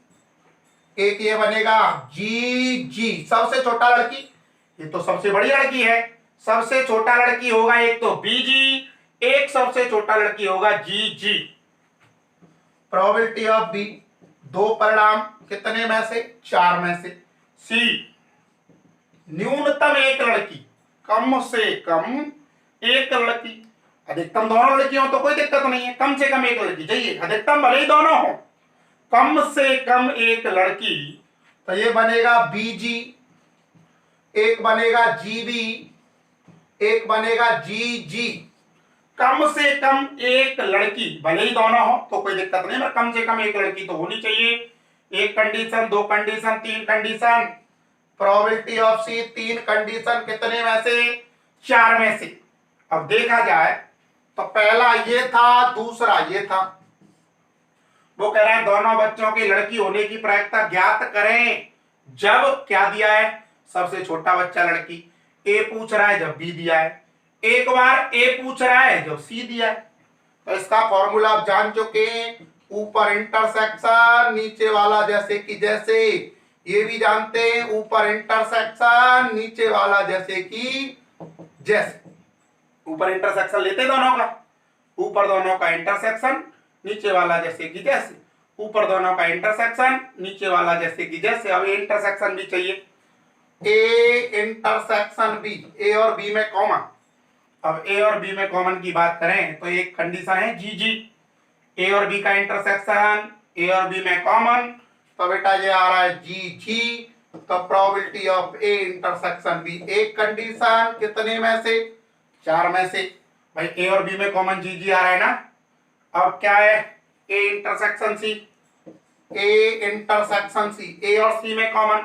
एक ये बनेगा जी जी। सबसे छोटा लड़की, ये तो सबसे बड़ी लड़की है, सबसे छोटा लड़की होगा एक तो बी जी, एक सबसे छोटा लड़की होगा जी जी। प्रोबेबिलिटी ऑफ बी, दो परिणाम कितने में से? 4 में से। सी, न्यूनतम एक लड़की, कम से कम एक लड़की। अधिकतम दोनों लड़कियों तो कोई दिक्कत नहीं है, कम से कम एक लड़की चाहिए, अधिकतम भले ही दोनों हो, कम से कम एक लड़की। तो ये बनेगा बी जी, एक बनेगा जी बी, एक बनेगा जी जी। कम से कम एक लड़की, भले ही दोनों हो तो कोई दिक्कत नहीं, पर कम से कम एक लड़की तो होनी चाहिए। एक कंडीशन, दो condition, 3 condition. Probability of C, 3 condition कितने में से? 4 में से। अब देखा जाए तो पहला ये था, दूसरा ये था। वो कह रहा है दोनों बच्चों की लड़की होने की प्रायिकता ज्ञात करें जब क्या दिया है? सबसे छोटा बच्चा लड़की। ए पूछ रहा है जब बी दिया है, एक बार ए पूछ रहा है जब सी दिया है। तो इसका फॉर्मूला आप जान चुके हैं, ऊपर इंटरसेक्शन नीचे वाला जैसे कि जैसे। ये भी जानते हैं, ऊपर इंटरसेक्शन नीचे वाला जैसे कि जैसे। ऊपर इंटरसेक्शन लेते दोनों का, ऊपर दोनों का इंटरसेक्शन, नीचे वाला जैसे कि जैसे। ऊपर दोनों का इंटरसेक्शन, नीचे वाला जैसे कि जैसे। अब इंटरसेक्शन भी चाहिए, ए इंटरसेक्शन बी, ए और बी में कॉमन। अब ए और बी में कॉमन की बात करें तो एक कंडीशन है जी जी, ए और बी का इंटरसेक्शन, ए और बी में कॉमन, तो बेटा ये आ रहा है जी जी। तो probability of A intersection B, एक कंडीशन कितने में से? 4 में से। भाई ए और बी में कॉमन जी जी आ रहा है ना। अब क्या है? ए इंटरसेक्शन सी, ए इंटरसेक्शन सी, ए और सी में कॉमन।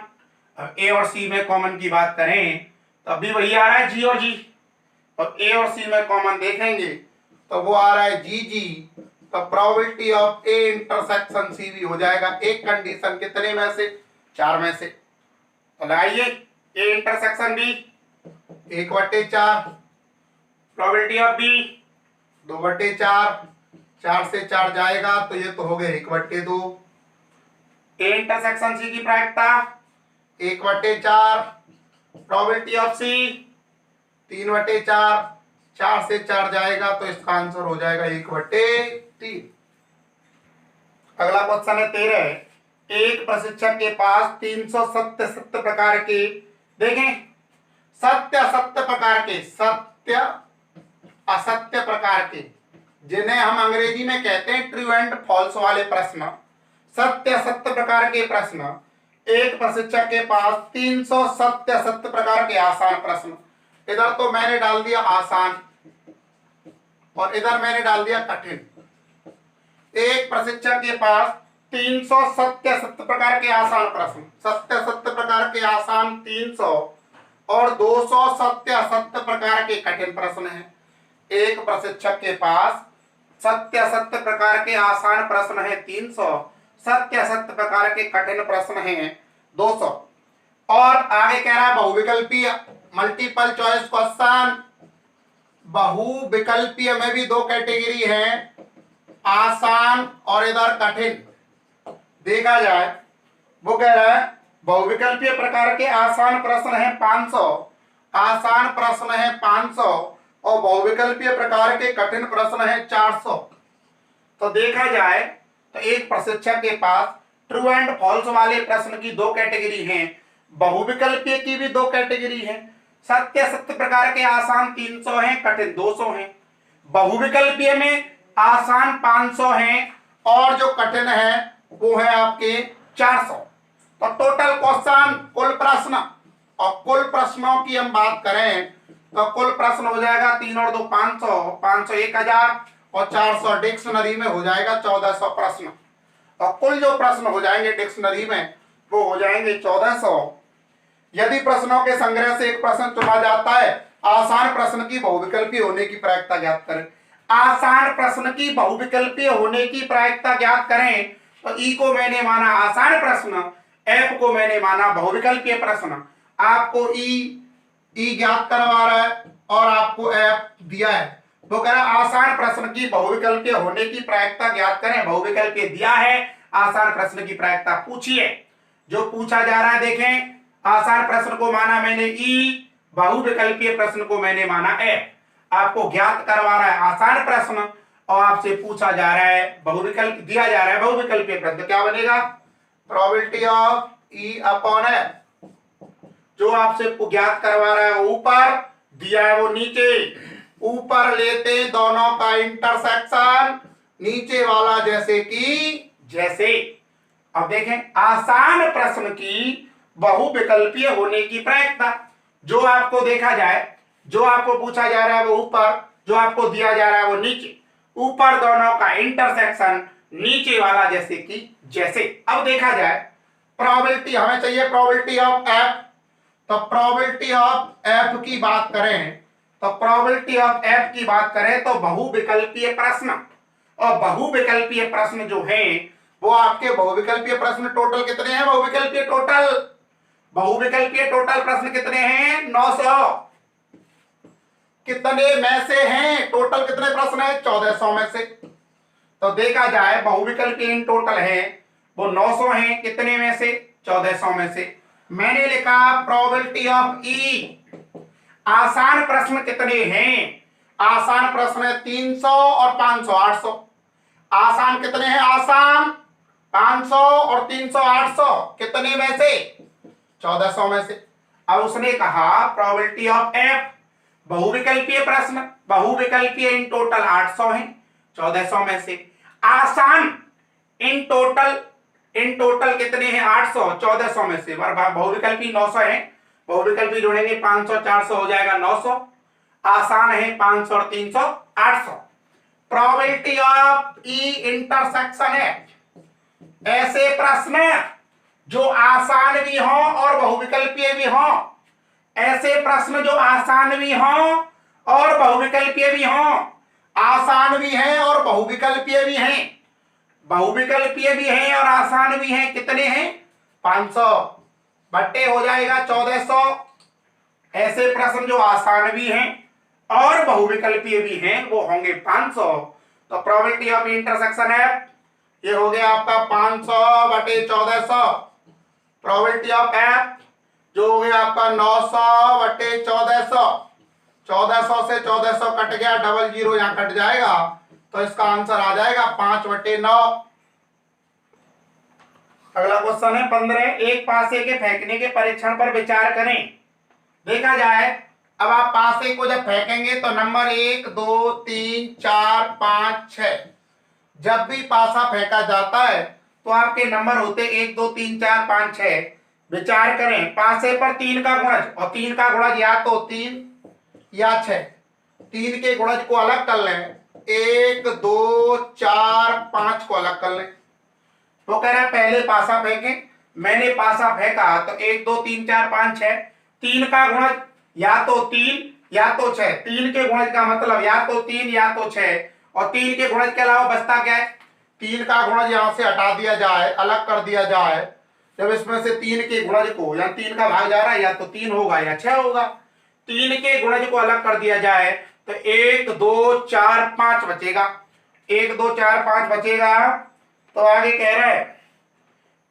अब ए और सी में कॉमन की बात करें तो अभी वही आ रहा है जी और जी, और ए और सी में कॉमन देखेंगे तो वो आ रहा है जी जी। तो probability of A intersection C भी हो जाएगा, एक कंडीशन कितने में से? 4 में से। तो लगाइए A intersection B 1/4, probability of B 2/4, 4 से 4 जाएगा तो ये तो हो गए 1/2। ए इंटरसेक्शन सी की प्रायिकता 1/4, प्रोबेबिलिटी ऑफ सी 3/4, 4 से 4 जाएगा तो इसका आंसर हो जाएगा 1/3। अगला क्वेश्चन है 13। एक प्रशिक्षक के पास 377 प्रकार के देखें, सत्य असत्य प्रकार के, सत्य असत्य प्रकार के, जिन्हें हम अंग्रेजी में कहते हैं ट्रू एंड फॉल्स वाले प्रश्न, सत्य असत्य प्रकार के प्रश्न, एक प्रशिक्षक के पास 300 सत्य असत्य प्रकार के आसान प्रश्न, इधर तो मैंने डाल दिया आसान और इधर मैंने डाल दिया कठिन। एक प्रशिक्षक के पास 300 सत्य सत्य प्रकार के आसान प्रश्न, सत्य सत्य प्रकार के आसान 300 और 200 सत्य असत्य प्रकार के कठिन प्रश्न हैं। एक प्रशिक्षक के पास सत्य असत्य प्रकार के आसान प्रश्न है 300, सत्य असत्य प्रकार के कठिन प्रश्न हैं 200। और आगे कह रहा है बहुविकल्पीय मल्टीपल चॉइस क्वेश्चन। बहुविकल्पीय में भी दो कैटेगरी है, आसान और इधर कठिन। देखा जाए, वो कह रहा है बहुविकल्पीय प्रकार के आसान प्रश्न है 500, आसान प्रश्न है 500 और बहुविकल्पीय प्रकार के कठिन प्रश्न है 400। तो देखा जाए तो एक प्रशिक्षक के पास ट्रू एंड फॉल्स वाले प्रश्न की दो कैटेगरी हैं, बहुविकल्पीय की भी दो कैटेगरी हैं। सत्य सत्य प्रकार के आसान 300 हैं, कठिन 200 हैं। बहुविकल्पीय में आसान 500 हैं और जो कठिन है वो है आपके 400। तो टोटल क्वेश्चन, कुल प्रश्न, और कुल प्रश्नों की हम बात करें तो कुल प्रश्न हो जाएगा 3 और 2 500, 500 1000 और 400 डिक्शनरी में हो जाएगा 1400 प्रश्न। और कुल जो प्रश्न हो जाएंगे डिक्शनरी में वो हो जाएंगे 1400। यदि प्रश्नों के संग्रह से एक प्रश्न चुना जाता है, आसान प्रश्न की बहुविकल्पीय होने की प्रायिकता ज्ञात करें। आसान प्रश्न की बहुविकल्पीय होने की प्रायिकता ज्ञात करें तो ई को मैंने माना आसान प्रश्न, एफ को मैंने माना बहुविकल्पीय प्रश्न। आपको ई ज्ञात करवा रहा है और आपको एफ दिया है, तो कह रहा है आसान प्रश्न की बहुविकल्पीय होने की प्रायिकता ज्ञात करें। बहुविकल्पीय दिया है, आसान प्रश्न की प्रायिकता पूछिए। जो पूछा जा रहा है देखें, आसान प्रश्न को माना मैंने ई, बहुविकल्पीय प्रश्न को मैंने माना एफ। आपको ज्ञात करवा रहा है आसान प्रश्न और आपसे पूछा जा रहा है बहुविकल्प, दिया जा रहा है बहुविकल्पीय प्रश्न। क्या बनेगा? Probability of E upon F. जो आपसे ज्ञात करवा रहा है वो ऊपर, दिया है वो नीचे। ऊपर लेते दोनों का इंटरसेक्शन, नीचे वाला जैसे कि जैसे। अब देखें, आसान प्रश्न की बहुविकल्पीय होने की प्रायिकता, जो आपको देखा जाए, जो आपको पूछा जा रहा है वो ऊपर, जो आपको दिया जा रहा है वो नीचे। ऊपर दोनों का इंटरसेक्शन, नीचे वाला जैसे कि जैसे। अब देखा जाए प्रोबेबिलिटी, हमें चाहिए प्रोबेबिलिटी ऑफ एफ। तो प्रोबेबिलिटी ऑफ एफ की बात करें तो प्रोबेबिलिटी ऑफ एफ की बात करें तो बहुविकल्पीय प्रश्न, और बहुविकल्पीय प्रश्न जो है वो आपके बहुविकल्पीय प्रश्न टोटल कितने हैं? बहुविकल्पीय टोटल प्रश्न कितने हैं? 900। कितने में से हैं? टोटल कितने प्रश्न हैं? 1400 में से। तो देखा जाए बहुविकल्पीय इन टोटल है वो 900 हैं, कितने में से? 1400 में से। मैंने लिखा प्रोबेबिलिटी ऑफ ई। आसान प्रश्न कितने हैं? आसान प्रश्न है 300 और 500, 800। आसान कितने हैं? आसान 500 और 300, 800। कितने में से? 1400 में से। अब उसने कहा प्रोबेबिलिटी ऑफ एफ, बहुविकल्पीय प्रश्न, बहुविकल्पीय इन टोटल 800 हैं 1400 में से। आसान इन टोटल कितने हैं? 800 1400 में से। बहुविकल्पी 900 है, बहुविकल्पी जोड़ेंगे 500 400 हो जाएगा 900। आसान है 500 और 300 800। प्रोबेबिलिटी ऑफ ई इंटरसेक्शन है ऐसे प्रश्न जो आसान भी हो और बहुविकल्पीय भी हो, ऐसे प्रश्न जो आसान भी हो और बहुविकल्पीय भी हो। आसान भी हैं और बहुविकल्पीय भी हैं, बहुविकल्पीय भी हैं और आसान भी हैं। कितने हैं? 500 बट्टे हो जाएगा 1400। ऐसे प्रश्न जो आसान भी हैं और बहुविकल्पीय भी हैं वो होंगे 500। तो प्रोबेबिलिटी ऑफ इंटरसेक्शन है, ये हो गया आपका 500 बटे 1400। प्रोबेबिलिटी ऑफ एफ जो हो गया आपका 900 बटे 1400। 1400 से 1400 कट गया, डबल जीरो यहां कट जाएगा, तो इसका आंसर आ जाएगा 5 बटे 9। अगला क्वेश्चन है 15। एक पासे के फेंकने के परीक्षण पर विचार करें। देखा जाए, अब आप पासे को जब फेंकेंगे तो नंबर 1 2 3 4 5 6, जब भी पासा फेंका जाता है तो आपके नंबर होते 1 2 3 4 5 6। विचार करें, पासे पर 3 का गुणज, और 3 का गुणज या तो 3 या 6। 3 के गुणज को अलग कर लें, 1 2 4 5 को अलग कर लें। वो कह रहा है पहले पासा फेंकें, मैंने पासा फेंका तो 1 2 3 4 5 6, 3 का गुणज या तो 3 या तो 6। 3 के गुणज का मतलब या तो 3 या तो 6, और 3 के गुणज के अलावा बचता क्या है? 3 का गुणज यहां से हटा दिया जाए, अलग कर दिया जाए। जब इसमें से 3 के गुणज को, या 3 का भाग जा रहा है, या तो 3 होगा या 6 होगा। 3 के गुणज को अलग कर दिया जाए तो 1 2 4 5 बचेगा। 1 2 4 5 बचेगा। तो आगे कह रहा है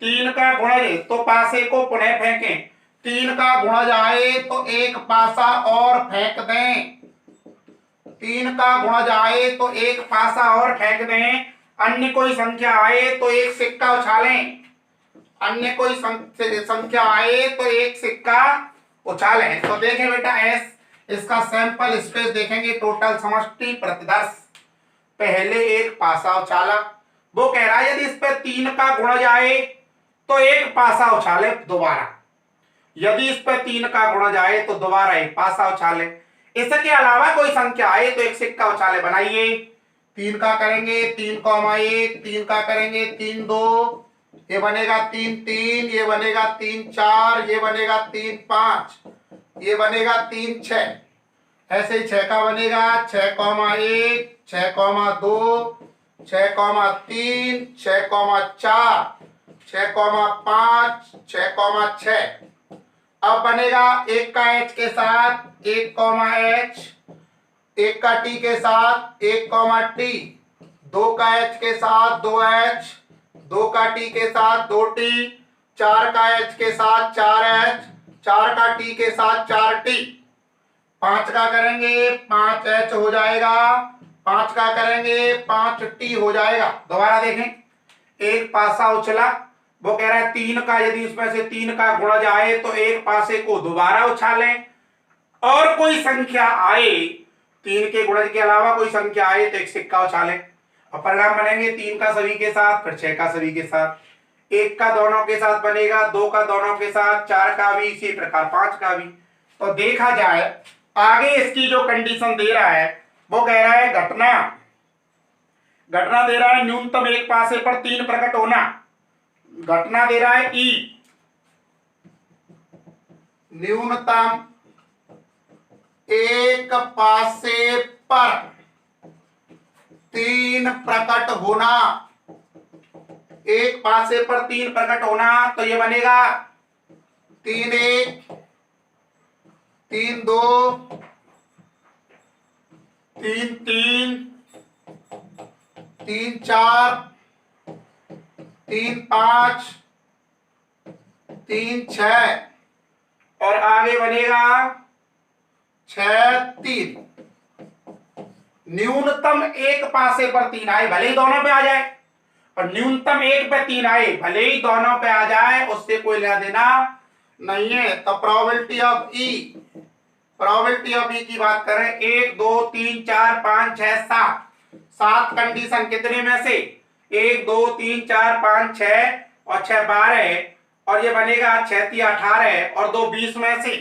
3 का गुणज, तो पासे को पुनः फेंकें। 3 का गुणज आए तो एक पासा और फेंक दें। 3 का गुणज आए तो एक पासा और फेंक दें। अन्य कोई संख्या आए तो एक सिक्का उछालें। अन्य कोई संख्या आए तो एक सिक्का उछालें। तो देखें बेटा, एस इसका सैंपल स्पेस देखेंगे, टोटल समष्टि प्रतिदर्श। पहले एक पासा उछाला, वो कह रहा है यदि इस पर 3 का गुणज आए तो एक पासा उछाले दोबारा। यदि इस पर 3 का गुणज आए तो दोबारा एक पासा उछाले। इसके अलावा कोई संख्या आए तो एक सिक्का उछाले। बनाइए। 3 का करेंगे 3 1, 3 का करेंगे 3 2, ये बनेगा 3 3, ये बनेगा 3 4, ये बनेगा 3 5, ये बनेगा 3 6। ऐसे ही 6 का बनेगा 6 1, 6 2, 6 3, 6 4, 6 5, 6 6। अब बनेगा 1 का h के साथ 1 h, 1 का t के साथ 1 t, 2 का h के साथ 2h, 2 का t के साथ 2t, 4 का h के साथ 4h, 4 का t के साथ 4t। 5 का करेंगे 5h हो जाएगा, 5 का करेंगे 5t हो जाएगा। दोबारा देखें, एक पासा उछला, वो कह रहा है 3 का, यदि इसमें से 3 का गुणज आए तो एक पासे को दोबारा उछालें, और कोई संख्या आए 3 के गुणज के अलावा कोई संख्या आए तो एक सिक्का उछालें। और परिणाम बनेंगे 3 का सभी के साथ, फिर 6 का सभी के साथ, 1 का दोनों के साथ बनेगा, 2 का दोनों के साथ, 4 का भी, इसी प्रकार 5 का भी। तो देखा जाए आगे इसकी जो कंडीशन दे रहा है, वो कह रहा है घटना दे रहा है न्यूनतम एक पासे पर 3 प्रकट होना। घटना दे रहा है ई, न्यूनतम एक पासे पर 3 प्रकट होना। एक पासे पर 3 प्रकट होना, तो ये बनेगा 3 1, 3 2, 3 3, 3 4, 3 5, 3 6, और आगे बनेगा 6 3। न्यूनतम एक पासे पर 3 आए, भले ही दोनों पे आ जाए, और न्यूनतम एक पे 3 आए, भले ही दोनों पे आ जाए, उससे कोई लेना देना नहीं है। तो प्रोबेबिलिटी ऑफ ई की बात करें, 1 2 3 4 5 6 7, 7 कंडीशन कितने में से? 1 2 3 4 5 6, और 6 12, और ये बनेगा 6 3 18, और 2 20 में से।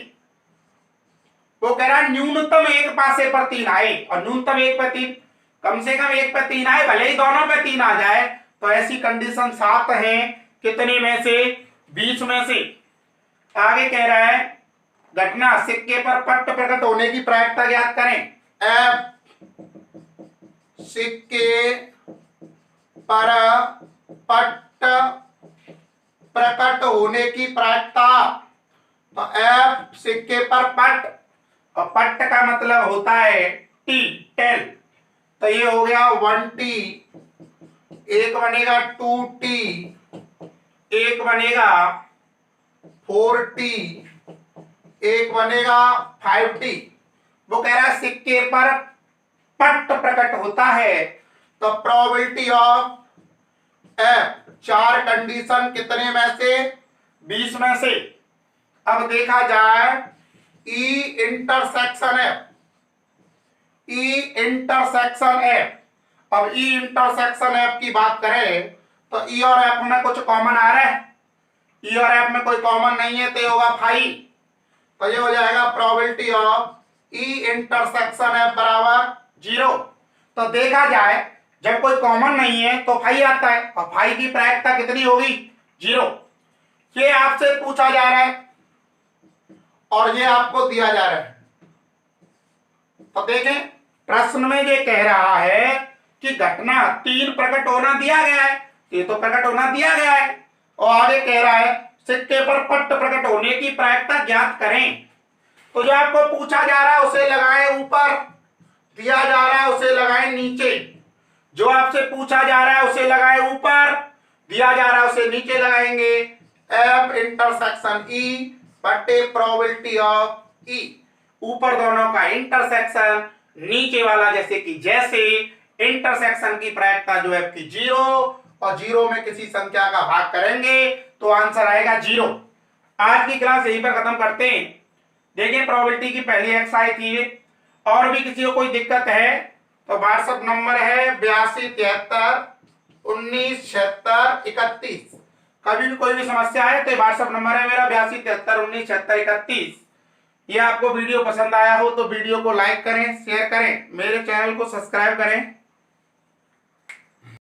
वो कह रहा है न्यूनतम एक पासे पर 3 आए, और न्यूनतम एक पर 3, कम से कम एक पर 3 आए, भले ही दोनों पे 3 आ जाए। तो ऐसी कंडीशन 7 है, कितने में से? 20 में से। आगे कह रहा है घटना सिक्के पर पट्ट प्रकट होने की प्रायिकता ज्ञात करें। एफ सिक्के पर पट्ट प्रकट होने की प्रायिकता। तो एफ सिक्के पर पट्ट, और पट्ट का मतलब होता है टी, टेल। तो ये हो गया 1t, एक बनेगा 2t, एक बनेगा 4t, एक बनेगा 5t। वो कह रहा है सिक्के पर पट्ट प्रकट होता है। तो प्रोबेबिलिटी ऑफ एफ, 4 कंडीशन कितने में से? 20 में से। अब देखा जाए ई इंटरसेक्शन एफ, ई इंटरसेक्शन एफ। अब ई इंटरसेक्शन एफ की बात करें तो ई और एफ में कुछ कॉमन आ रहा है, ई और एफ में कोई कॉमन नहीं है तो ये होगा फाई, तो ये हो जाएगा probability of E intersection F बराबर 0। तो देखा जाए जब कोई कॉमन नहीं है तो फाई आता है, और फाई की प्रायिकता कितनी होगी 0। ये आपसे पूछा जा रहा है और ये आपको दिया जा रहा है। तो देखें प्रश्न में ये कह रहा है कि घटना 3 प्रकट होना दिया गया है, ये तो प्रकट होना दिया गया है, और आगे कह रहा है सिक्के पर पट्ट प्रकट होने की प्रायिकता ज्ञात करें। तो जो आपको पूछा जा रहा है उसे लगाएं ऊपर, दिया जा रहा है उसे लगाएं नीचे। जो आपसे पूछा जा रहा है उसे लगाएं ऊपर, दिया जा रहा है उसे नीचे लगाएंगे। एफ इंटरसेक्शन ई बटे प्रोबेबिलिटी ऑफ ई, ऊपर दोनों का इंटरसेक्शन, नीचे वाला जैसे इंटरसेक्शन की प्रायिकता जो है की 0, और 0 में किसी संख्या का भाग करेंगे तो आंसर आएगा 0। आज की क्लास यहीं पर खत्म करते हैं। देखिए प्रोबेबिलिटी की पहली एक्सरसाइज थी, और भी किसी को कोई दिक्कत है तो व्हाट्सएप नंबर है 8273 19 76 31। कभी भी कोई भी समस्या है तो व्हाट्सएप नंबर है मेरा 8273 19 76 31। ये आपको वीडियो पसंद आया हो तो वीडियो को लाइक करें, शेयर करें, मेरे चैनल को सब्सक्राइब करें।